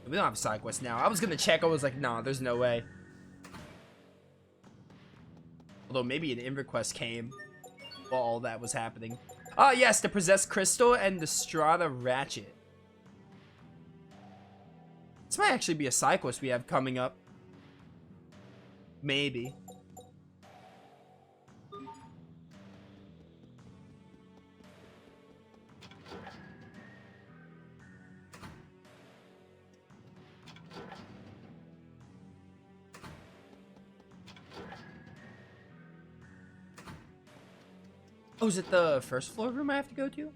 We don't have a side quest now. I was gonna check. I was like, nah, there's no way. Although maybe an inv quest came while all that was happening. Ah, yes, the possessed crystal and the Strata ratchet. This might actually be a side quest we have coming up. Maybe. Oh, is it the first floor room I have to go to?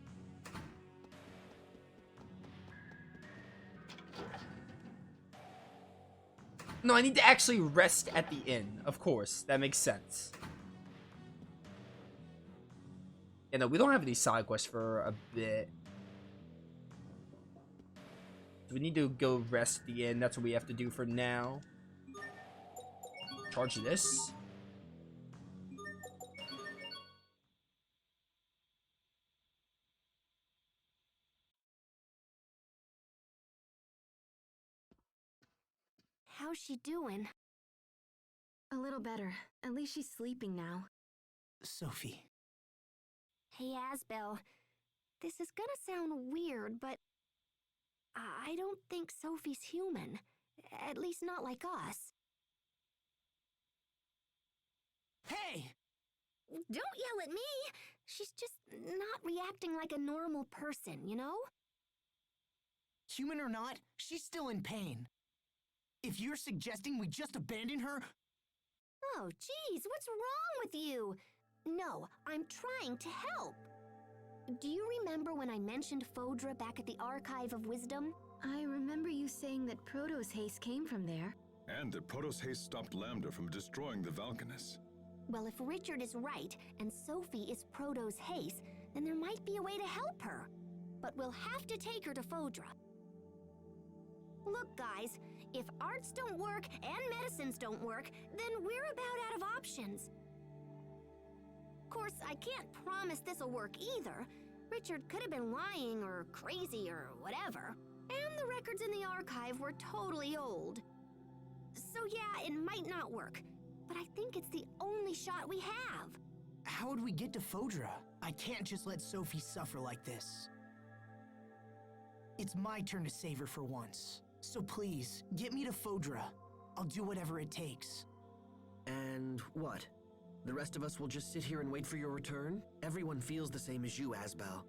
No, I need to actually rest at the inn. Of course, that makes sense. Yeah, no, we don't have any side quests for a bit. We need to go rest at the inn. That's what we have to do for now. Charge this. How's she doing? A little better. At least she's sleeping now. Sophie. Hey, Asbel. This is gonna sound weird, but I don't think Sophie's human. At least not like us. Hey! Don't yell at me! She's just not reacting like a normal person, you know? Human or not, she's still in pain. If you're suggesting we just abandon her... Oh, geez, what's wrong with you? No, I'm trying to help. Do you remember when I mentioned Phodra back at the Archive of Wisdom? I remember you saying that Proto's haste came from there. And that Proto's haste stopped Lambda from destroying the Valkanus. Well, if Richard is right, and Sophie is Proto's haste, then there might be a way to help her. But we'll have to take her to Phodra. Look, guys, if arts don't work and medicines don't work, then we're about out of options. Of course, I can't promise this'll work either. Richard could have been lying or crazy or whatever. And the records in the archive were totally old. So yeah, it might not work. But I think it's the only shot we have. How would we get to Phodra? I can't just let Sophie suffer like this. It's my turn to save her for once. So please, get me to Phodra. I'll do whatever it takes. And what? The rest of us will just sit here and wait for your return? Everyone feels the same as you, Asbel.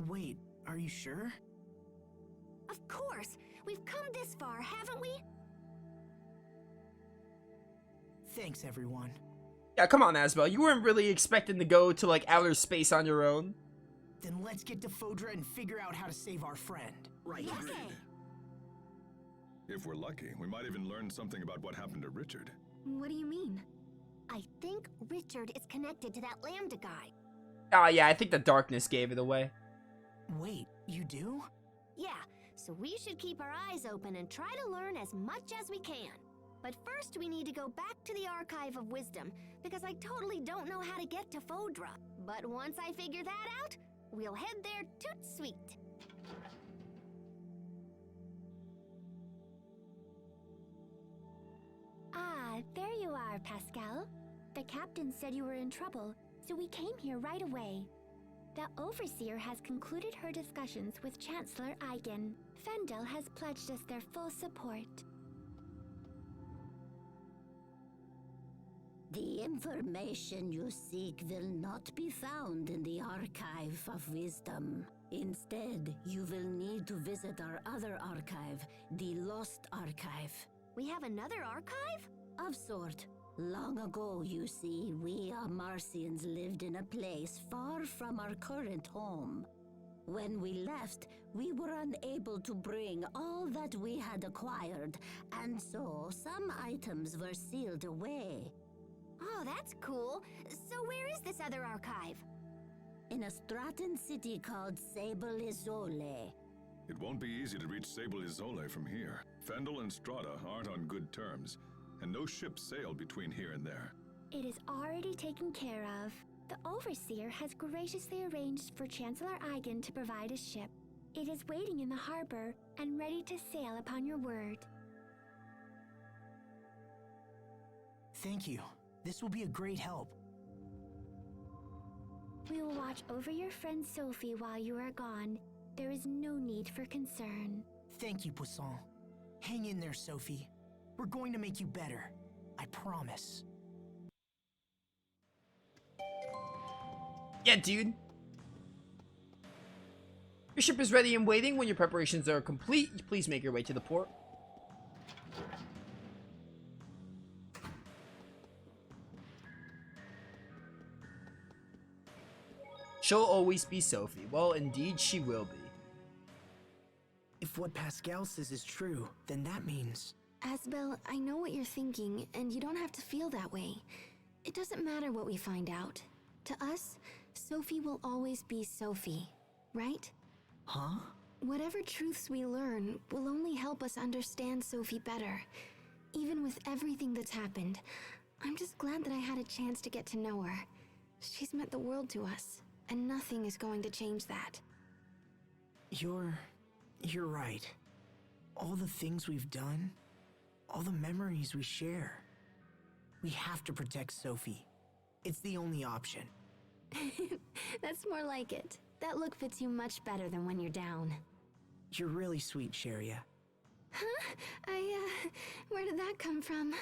Wait, are you sure? Of course! We've come this far, haven't we? Thanks, everyone. Yeah, come on, Asbel. You weren't really expecting to go to, like, outer space on your own. Then let's get to Phodra and figure out how to save our friend. Right. Okay. If we're lucky, we might even learn something about what happened to Richard. What do you mean? I think Richard is connected to that Lambda guy. Ah, yeah, I think the darkness gave it away. Wait, you do? Yeah, so we should keep our eyes open and try to learn as much as we can. But first we need to go back to the Archive of Wisdom, because I totally don't know how to get to Phodra. But once I figure that out, we'll head there toot sweet. Ah, there you are, Pascal. The captain said you were in trouble, so we came here right away. The Overseer has concluded her discussions with Chancellor Eigen. Fendel has pledged us their full support. The information you seek will not be found in the Archive of Wisdom. Instead, you will need to visit our other archive, the Lost Archive. We have another archive? Of sort. Long ago, you see, we Marcians lived in a place far from our current home. When we left, we were unable to bring all that we had acquired, and so some items were sealed away. Oh, that's cool. So where is this other archive? In a Stratton city called Sable Isole. It won't be easy to reach Sable Isole from here. Fendel and Strata aren't on good terms, and no ships sail between here and there. It is already taken care of. The Overseer has graciously arranged for Chancellor Eigen to provide a ship. It is waiting in the harbor and ready to sail upon your word. Thank you. This will be a great help. We will watch over your friend Sophie while you are gone. There is no need for concern. Thank you, Poisson. Hang in there, Sophie. We're going to make you better. I promise. Yeah, dude. Your ship is ready and waiting. When your preparations are complete, please make your way to the port. She'll always be Sophie. Well, indeed, she will be. If what Pascal says is true, then that means... Asbel, I know what you're thinking, and you don't have to feel that way. It doesn't matter what we find out. To us, Sophie will always be Sophie, right? Huh? Whatever truths we learn will only help us understand Sophie better. Even with everything that's happened, I'm just glad that I had a chance to get to know her. She's meant the world to us, and nothing is going to change that. You're right. All the things we've done, all the memories we share. We have to protect Sophie. It's the only option. That's more like it. That look fits you much better than when you're down. You're really sweet, Sharia. Huh? Where did that come from?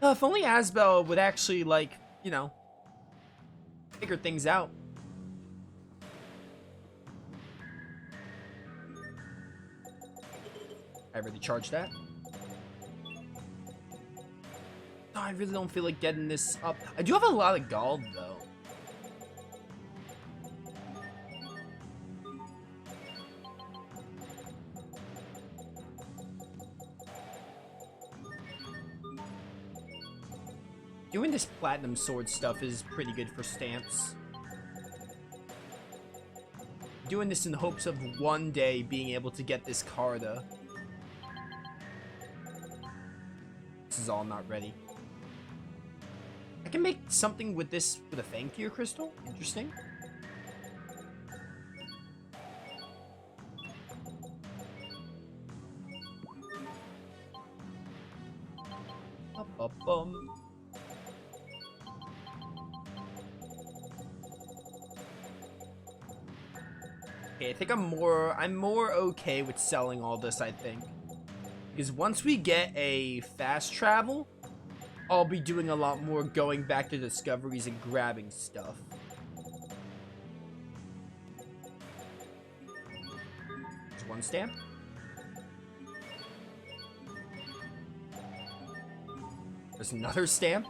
If only Asbel would actually, like, you know, figure things out. I really charged that. No, I really don't feel like getting this up. I do have a lot of gold, though. Doing this platinum sword stuff is pretty good for stamps. Doing this in hopes of one day being able to get this Carta. This is all not ready. I can make something with this with a Thank You crystal. Interesting. Ba-ba-bum. Okay, I think I'm more okay with selling all this, I think. Because once we get a fast travel, I'll be doing a lot more going back to discoveries and grabbing stuff. There's one stamp. There's another stamp.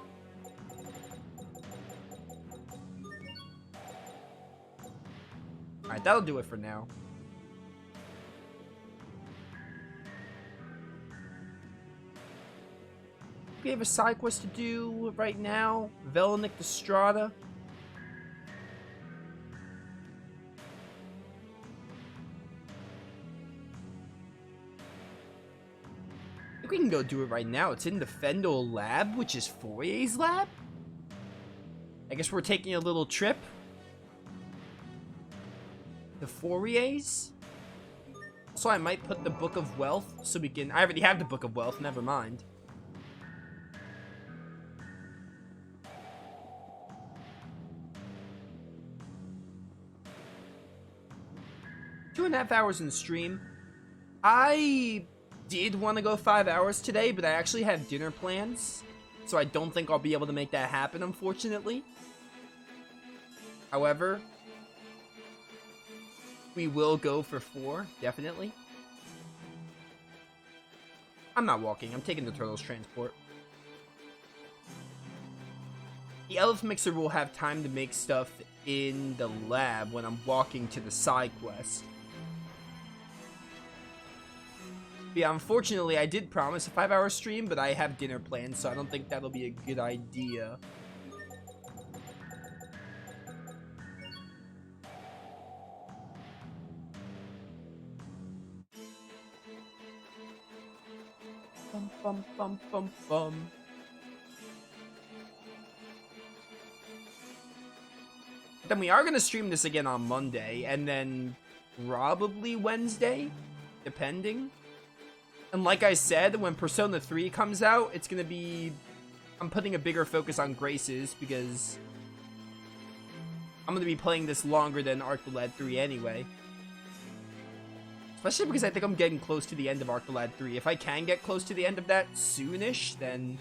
Alright, that'll do it for now. We have a side quest to do right now. Velenik the Strata. I think we can go do it right now. It's in the Fendel lab, which is Fourier's lab. I guess we're taking a little trip. The Fouriers. So I might put the Book of Wealth so we can... I already have the Book of Wealth, never mind. Two and a half hours in the stream. I did want to go 5 hours today, but I actually have dinner plans, so I don't think I'll be able to make that happen, unfortunately. However, we will go for 4, definitely. I'm not walking, I'm taking the Turtles transport. The Elf Mixer will have time to make stuff in the lab when I'm walking to the side quest. But yeah, unfortunately, I did promise a 5-hour stream, but I have dinner plans, so I don't think that'll be a good idea. Bum, bum, bum, bum, bum. then we are going to stream this again on Monday, and then probably Wednesday, depending. And like I said, when Persona 3 comes out, it's going to be... I'm putting a bigger focus on Graces, because I'm going to be playing this longer than Arc the Lad 3 anyway. Especially because I think I'm getting close to the end of Arc the Lad 3. If I can get close to the end of that soonish, then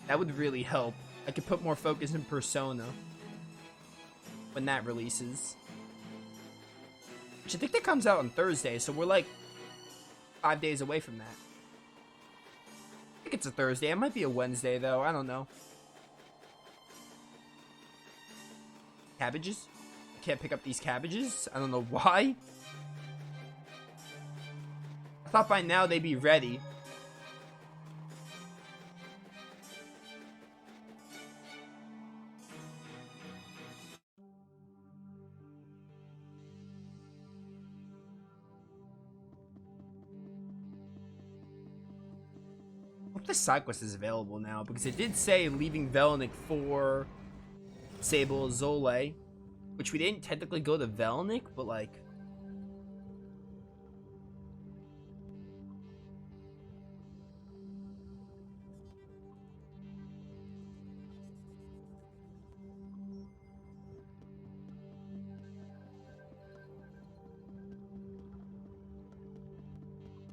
that would really help. I could put more focus in Persona when that releases. Which I think that comes out on Thursday, so we're like 5 days away from that. I think it's a Thursday. It might be a Wednesday, though. I don't know. Cabbages? I can't pick up these cabbages. I don't know why. I thought by now they'd be ready. I hope the side quest is available now, because it did say leaving Velnik for Sable Azole, which we didn't technically go to Velnik, but like...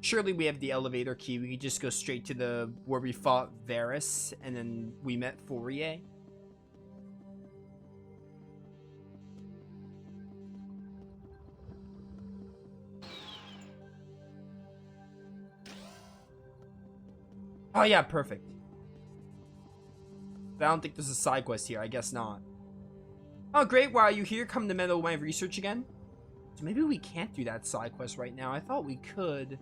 Surely we have the elevator key. We could just go straight to the where we fought Varus and then we met Fourier. Oh yeah, perfect. But I don't think there's a side quest here. I guess not. Oh great, why are you here? Come to meddle my research again? So maybe we can't do that side quest right now. I thought we could.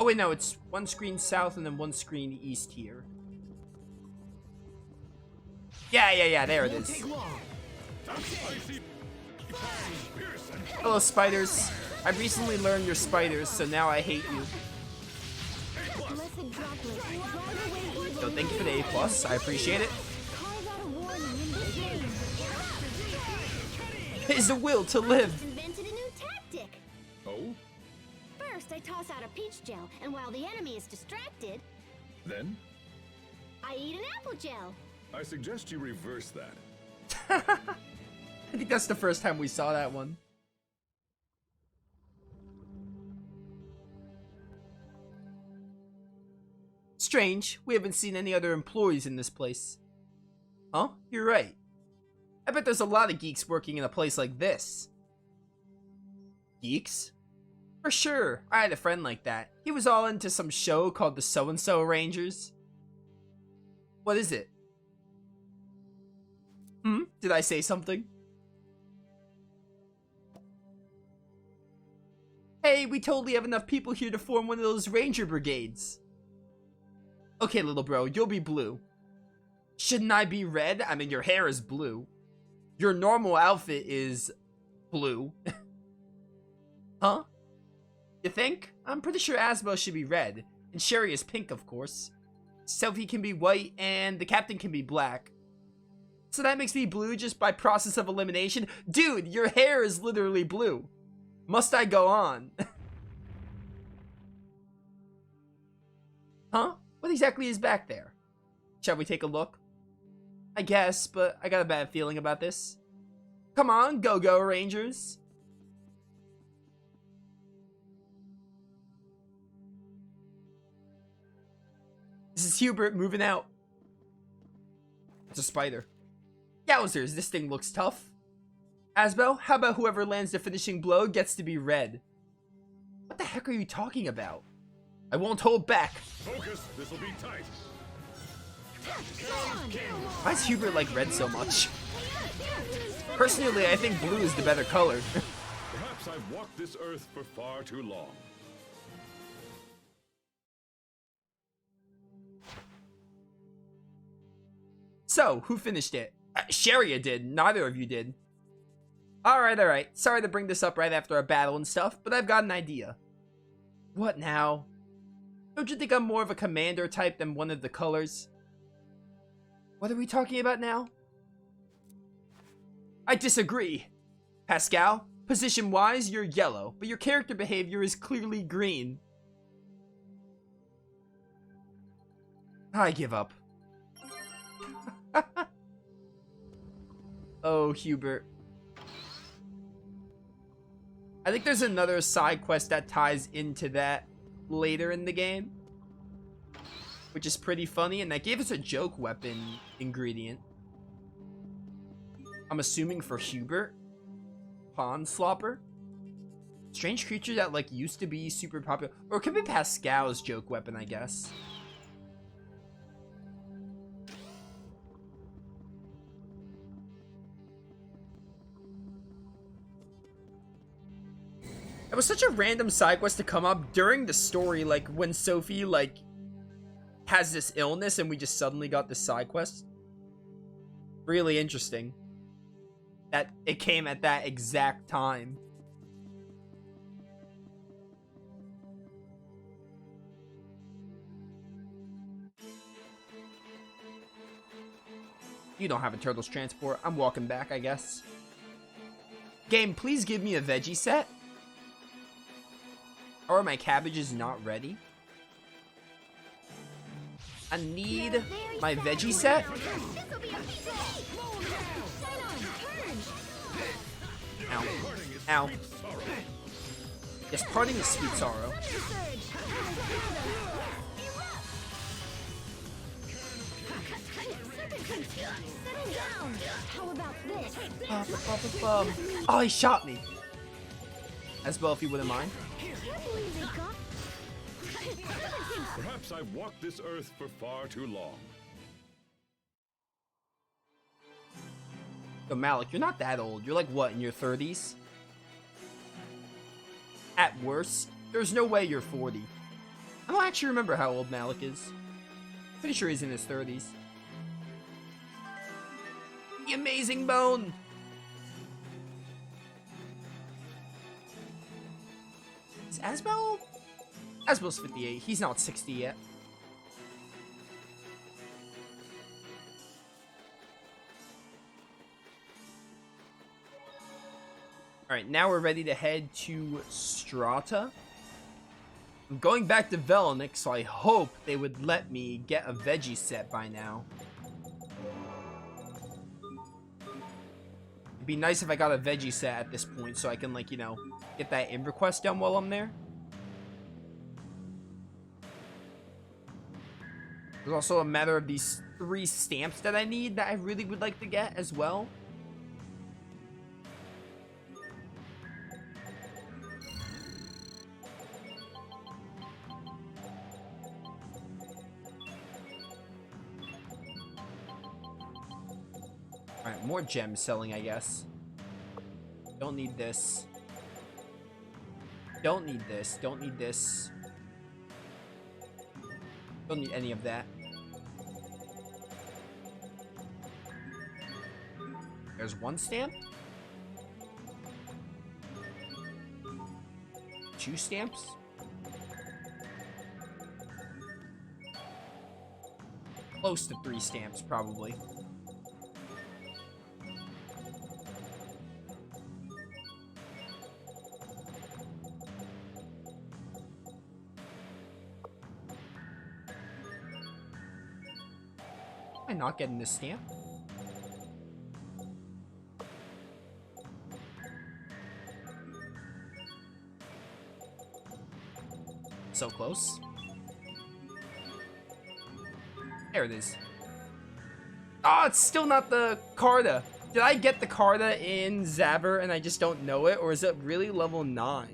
Oh wait, no, it's one screen south and then one screen east here. Yeah, there it is. Hello, spiders. I recently learned you're spiders, so now I hate you. So thank you for the A+, I appreciate it. Is the will to live. Invented a new tactic. Oh? First, I toss out a peach gel, and while the enemy is distracted, Then? I eat an apple gel. I suggest you reverse that. I think that's the first time we saw that one. Strange, we haven't seen any other employees in this place. Huh? You're right. I bet there's a lot of geeks working in a place like this. Geeks? For sure, I had a friend like that. He was all into some show called the So-and-So Rangers. What is it? Did I say something? Hey, we totally have enough people here to form one of those ranger brigades. Okay, little bro, you'll be blue. Shouldn't I be red? I mean, your hair is blue. Your normal outfit is blue. Huh? You think? I'm pretty sure Asbo should be red. And Sherry is pink, of course. Sophie can be white, and the captain can be black. So that makes me blue just by process of elimination? Dude, your hair is literally blue. Must I go on? Huh? What exactly is back there? Shall we take a look? I guess, but I got a bad feeling about this. Come on, go Rangers. This is Hubert moving out. It's a spider. Yowzers, this thing looks tough. Asbo, how about whoever lands the finishing blow gets to be red? What the heck are you talking about? I won't hold back. Focus, this'll be tight. Why is Hubert like red so much? Personally, I think blue is the better color. Perhaps I've walked this earth for far too long. So, who finished it? Sharia did. Neither of you did. Alright. Sorry to bring this up right after a battle and stuff, but I've got an idea. What now? Don't you think I'm more of a commander type than one of the colors? What are we talking about now? I disagree. Pascal, position-wise, you're yellow, but your character behavior is clearly green. I give up. Oh, Hubert. I think there's another side quest that ties into that later in the game, which is pretty funny, and that gave us a joke weapon ingredient. I'm assuming for Hubert. Pond Slopper. Strange creature that like used to be super popular, or it could be Pascal's joke weapon, I guess. It was such a random side quest to come up during the story, like when Sophie like has this illness and we just suddenly got this side quest. Really interesting that it came at that exact time. You don't have a turtle's transport. I'm walking back, I guess. Game, please give me a veggie set. Or my cabbage is not ready. I need my veggie set. Ow. Ow. Yes, parting is sweet sorrow. Oh, he shot me. As well, if you wouldn't mind. Perhaps I've walked this earth for far too long. Yo, Malik, you're not that old. You're like, what, in your 30s? At worst, there's no way you're 40. I don't actually remember how old Malik is. Pretty sure he's in his 30s. The amazing bone! Is Asbel? Asbel's 58. He's not 60 yet. Alright, now we're ready to head to Strata. I'm going back to Velenik, so I hope they would let me get a veggie set by now. It'd be nice if I got a veggie set at this point, so I can, like, you know, get that in request done while I'm there. There's also a matter of these 3 stamps that I need that I really would like to get as well. Alright, more gems selling, I guess. Don't need this. Don't need this. Don't need this. Don't need any of that. There's 1 stamp. 2 stamps. Close to 3 stamps, probably. Am I not getting this stamp? So close. There it is. Oh, it's still not the Carta. Did I get the Carta in Zabber and I just don't know it? Or is it really level 9?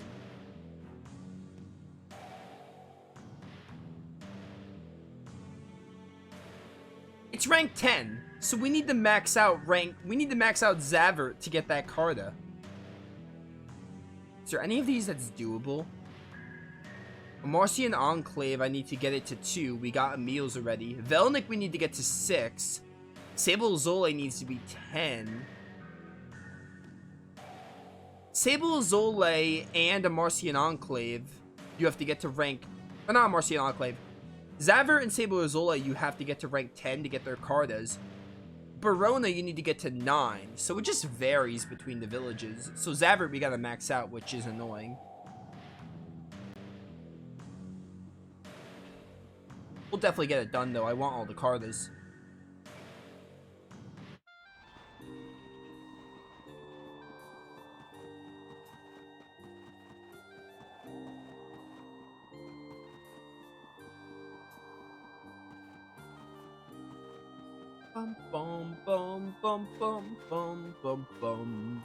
It's rank 10. So we need to max out Zabber to get that Carta. Is there any of these that's doable? Marcian Enclave, I need to get it to 2. We got Emil's already. Velenik, we need to get to 6. Sable Zole needs to be 10. Sable Zole and a Marcian Enclave, you have to get to rank... Or not a Marcian Enclave. Xaver and Sable Zole, you have to get to rank 10 to get their cartas. Barona, you need to get to 9. So it just varies between the villages. So Xaver, we gotta max out, which is annoying. We'll definitely get it done, though. I want all the cartas. Bum bum bum bum bum bum bum bum